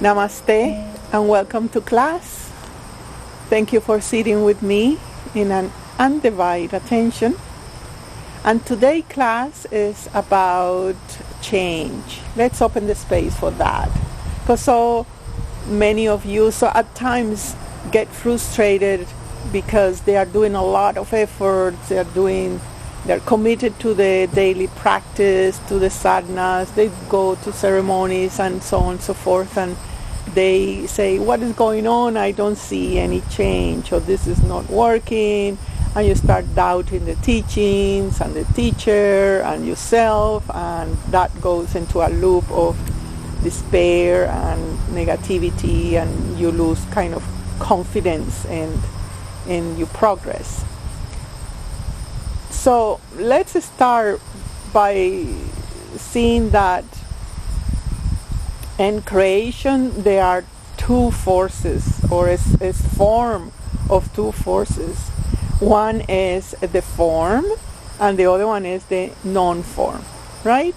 Namaste and welcome to class. Thank you for sitting with me in an undivided attention. And today class is about change. Let's open the space for that. Because so many of you at times get frustrated because they are doing a lot of effort, they're committed to the daily practice, to the sadhanas, they go to ceremonies and so on and so forth, and they say, what is going on? I don't see any change, or this is not working, and you start doubting the teachings and the teacher and yourself, and that goes into a loop of despair and negativity, and you lose kind of confidence in your progress. So let's start by seeing that in creation there are two forces, or is form of two forces. One is the form and the other one is the non-form, right?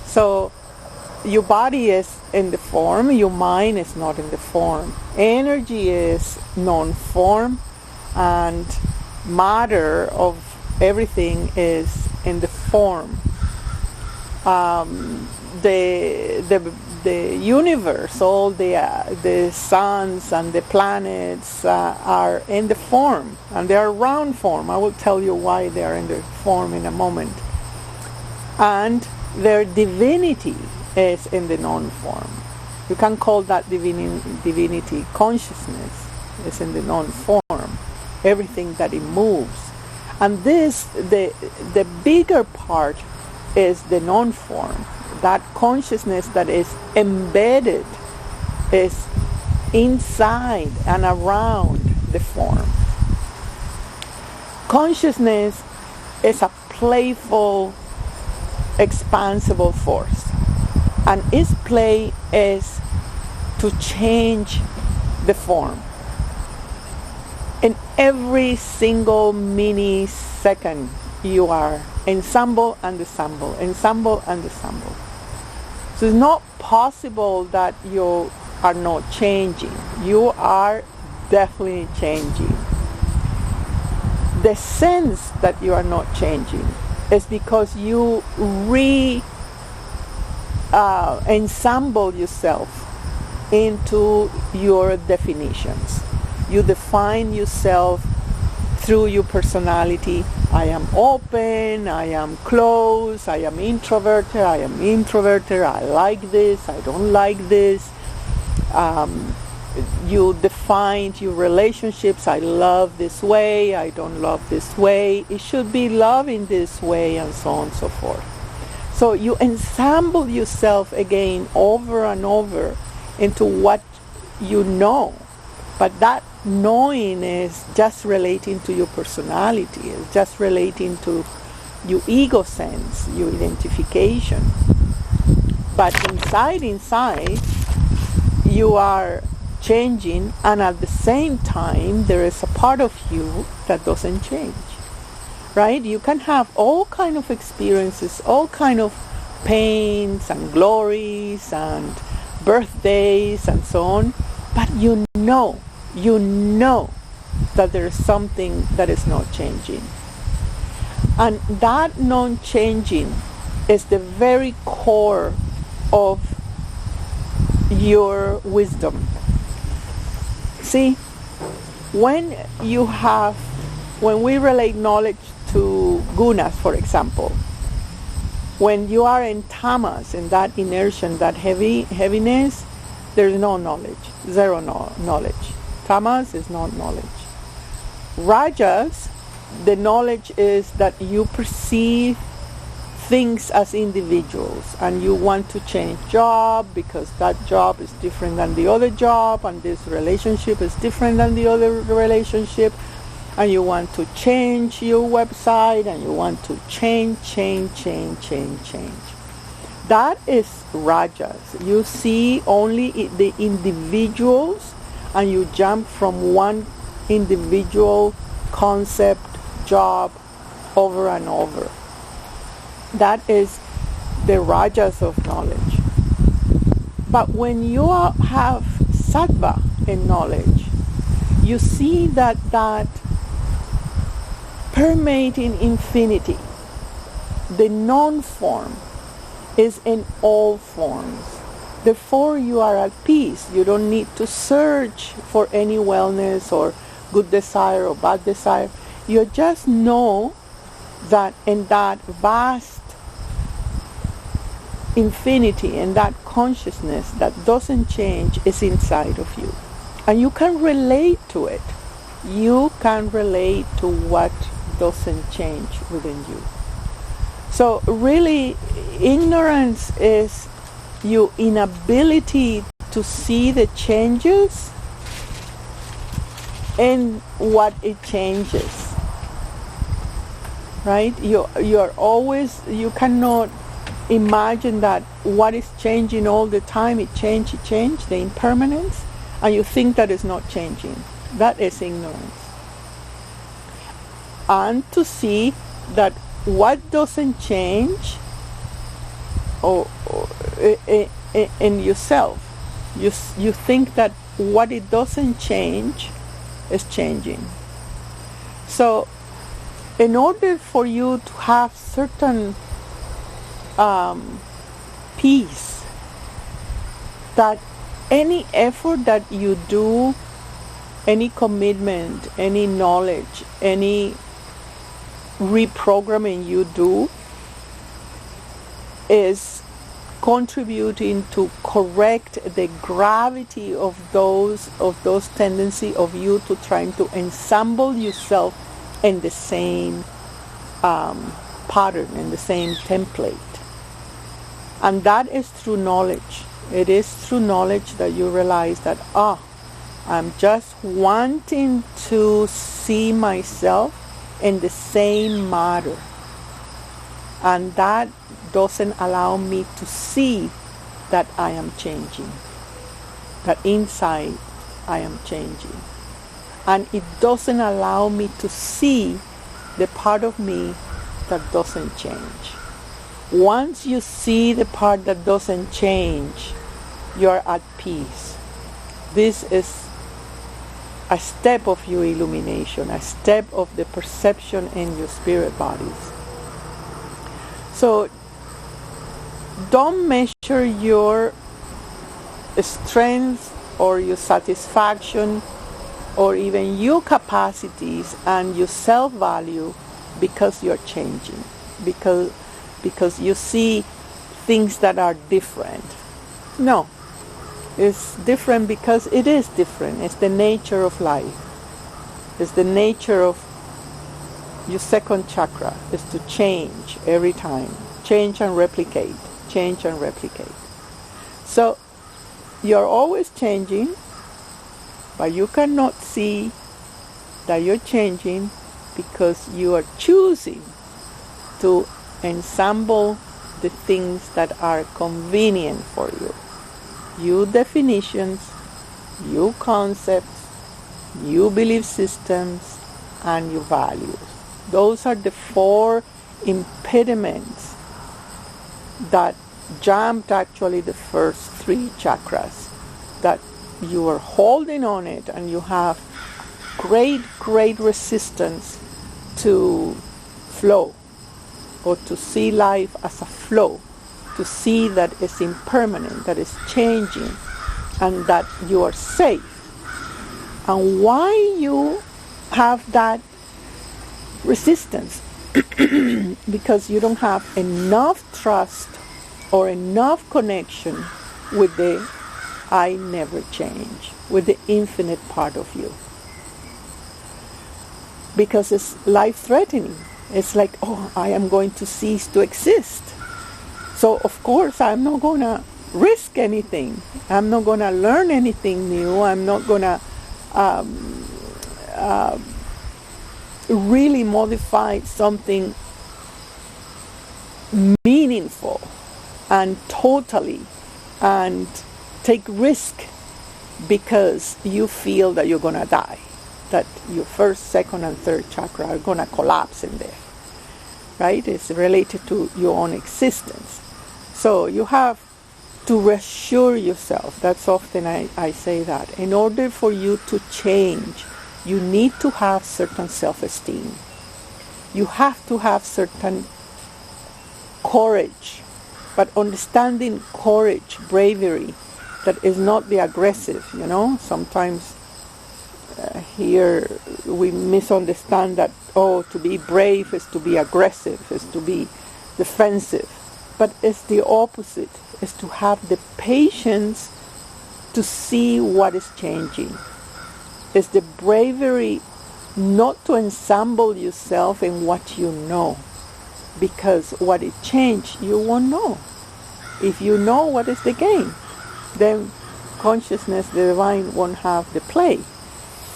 So your body is in the form, your mind is not in the form. Energy is non-form, and matter of everything is in the form. The universe, all the suns and the planets are in the form, and they are round form. I will tell you why they are in the form in a moment. And their divinity is in the non-form. You can call that divinity. Consciousness is in the non-form. Everything that it moves. And the bigger part is the non-form. That consciousness that is embedded, is inside and around the form. Consciousness is a playful, expansible force. And its play is to change the form. In every single millisecond, you are ensemble and ensemble, ensemble and ensemble. So it's not possible that you are not changing. You are definitely changing. The sense that you are not changing is because you ensemble yourself into your definitions. You define yourself through your personality. I am open, I am closed, I am introverted, I like this, I don't like this. You defined your relationships. I love this way, I don't love this way. It should be love in this way, and so on and so forth. So you ensemble yourself again over and over into what you know. But that knowing is just relating to your personality, is just relating to your ego sense, your identification. But inside, you are changing, and at the same time, there is a part of you that doesn't change, right? You can have all kind of experiences, all kind of pains and glories and birthdays and so on, but you know that there is something that is not changing. And that non-changing is the very core of your wisdom. See, when we relate knowledge to gunas, for example, when you are in tamas, in that inertia, that heaviness, there is no knowledge, zero knowledge. Tamas is not knowledge. Rajas, the knowledge is that you perceive things as individuals, and you want to change job because that job is different than the other job, and this relationship is different than the other relationship, and you want to change your website, and you want to change. That is rajas. You see only the individuals, and you jump from one individual concept, job, over and over. That is the rajas of knowledge. But when you have sattva in knowledge, you see that permeating infinity, the non-form, is in all forms. Therefore, you are at peace. You don't need to search for any wellness or good desire or bad desire. You just know that in that vast infinity and that consciousness that doesn't change is inside of you. And you can relate to it. You can relate to what doesn't change within you. So really, ignorance is your inability to see the changes in what it changes. Right? You cannot imagine that what is changing all the time, it change, the impermanence, and you think that is not changing. That is ignorance. And to see that what doesn't change or in yourself, you think that what it doesn't change is changing. So in order for you to have certain peace, that any effort that you do, any commitment, any knowledge, any reprogramming you do is contributing to correct the gravity of those tendency of you to trying to ensemble yourself in the same pattern, in the same template. And that is through knowledge. It is through knowledge that you realize that, I'm just wanting to see myself in the same matter. And that doesn't allow me to see that I am changing. That inside I am changing. And it doesn't allow me to see the part of me that doesn't change. Once you see the part that doesn't change, you're at peace. This is a step of your illumination, a step of the perception in your spirit bodies. So don't measure your strength or your satisfaction or even your capacities and your self-value because you're changing, because you see things that are different. No, it's different because it is different. It's the nature of life. It's the nature of your second chakra, is to change every time. Change and replicate. Change and replicate. So you're always changing, but you cannot see that you're changing because you are choosing to ensemble the things that are convenient for you. Your definitions, your concepts, your belief systems, and your values. Those are the 4 impediments that jumped actually the first 3 chakras, that you are holding on it and you have great resistance to flow, or to see life as a flow, to see that it's impermanent, that it's changing, and that you are safe. And why you have that resistance? Because you don't have enough trust or enough connection with the I never change, with the infinite part of you. Because it's life-threatening. It's like, I am going to cease to exist. So of course I'm not going to risk anything. I'm not going to learn anything new. I'm not going to really modify something meaningful and totally, and take risk because you feel that you're going to die, that your first, second, and third chakra are going to collapse in there, right? It's related to your own existence. So you have to reassure yourself. That's often I say that. In order for you to change, you need to have certain self-esteem. You have to have certain courage, but understanding courage, bravery, that is not the aggressive, Sometimes here we misunderstand that, to be brave is to be aggressive, is to be defensive. But it's the opposite, is to have the patience to see what is changing. It's the bravery not to ensemble yourself in what you know, because what it changed, you won't know. If you know, what is the game? Then consciousness, the divine, won't have the play.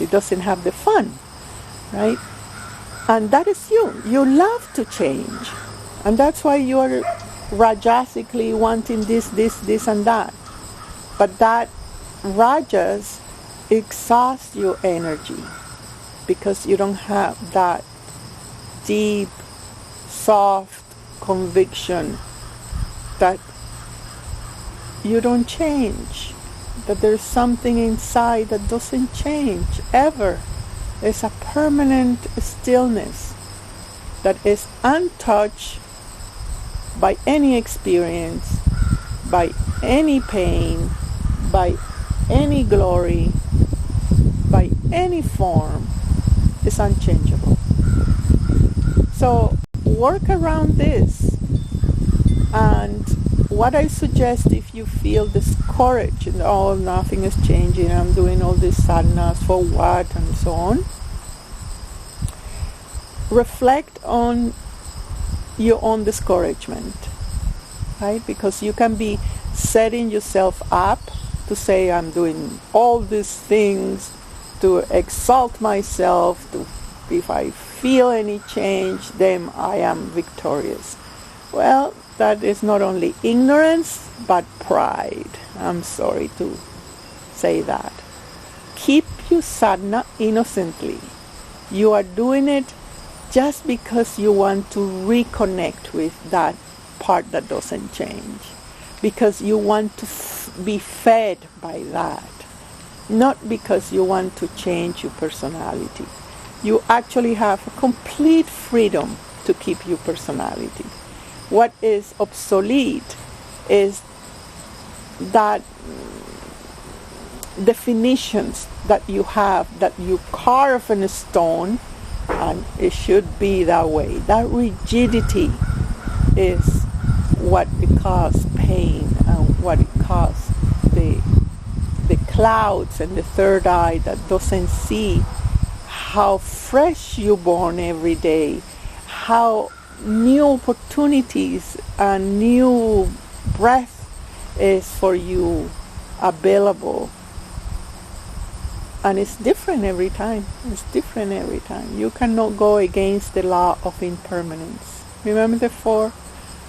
It doesn't have the fun, right? And that is you. You love to change. And that's why you are rajasically wanting this, and that. But that rajas exhausts your energy because you don't have that deep, soft conviction that you don't change, that there's something inside that doesn't change ever. It's a permanent stillness that is untouched by any experience, by any pain, by any glory, by any form. Is unchangeable. So work around this. And what I suggest, if you feel discouraged and nothing is changing, I'm doing all these sadhanas for what, and so on, reflect on your own discouragement, right? Because you can be setting yourself up to say, I'm doing all these things to exalt myself, if I feel any change, then I am victorious. Well, that is not only ignorance, but pride. I'm sorry to say that. Keep your sadhana innocently. You are doing it just because you want to reconnect with that part that doesn't change. Because you want to be fed by that. Not because you want to change your personality. You actually have complete freedom to keep your personality. What is obsolete is that definitions that you have, that you carve in a stone, and it should be that way. That rigidity is what it causes pain, and what it causes the clouds and the third eye that doesn't see how fresh you're born every day, how new opportunities and new breath is for you available. And it's different every time. It's different every time. You cannot go against the law of impermanence. Remember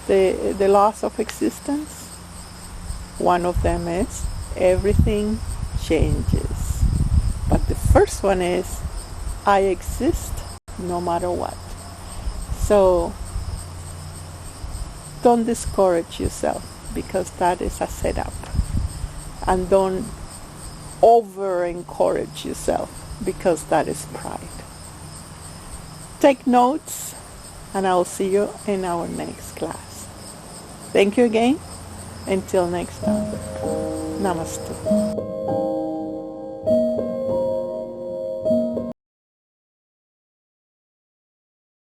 the laws of existence? One of them is everything changes. But the first one is I exist no matter what. So don't discourage yourself, because that is a setup. And don't over-encourage yourself, because that is pride. Take notes, and I'll see you in our next class. Thank you again. Until next time. Namaste.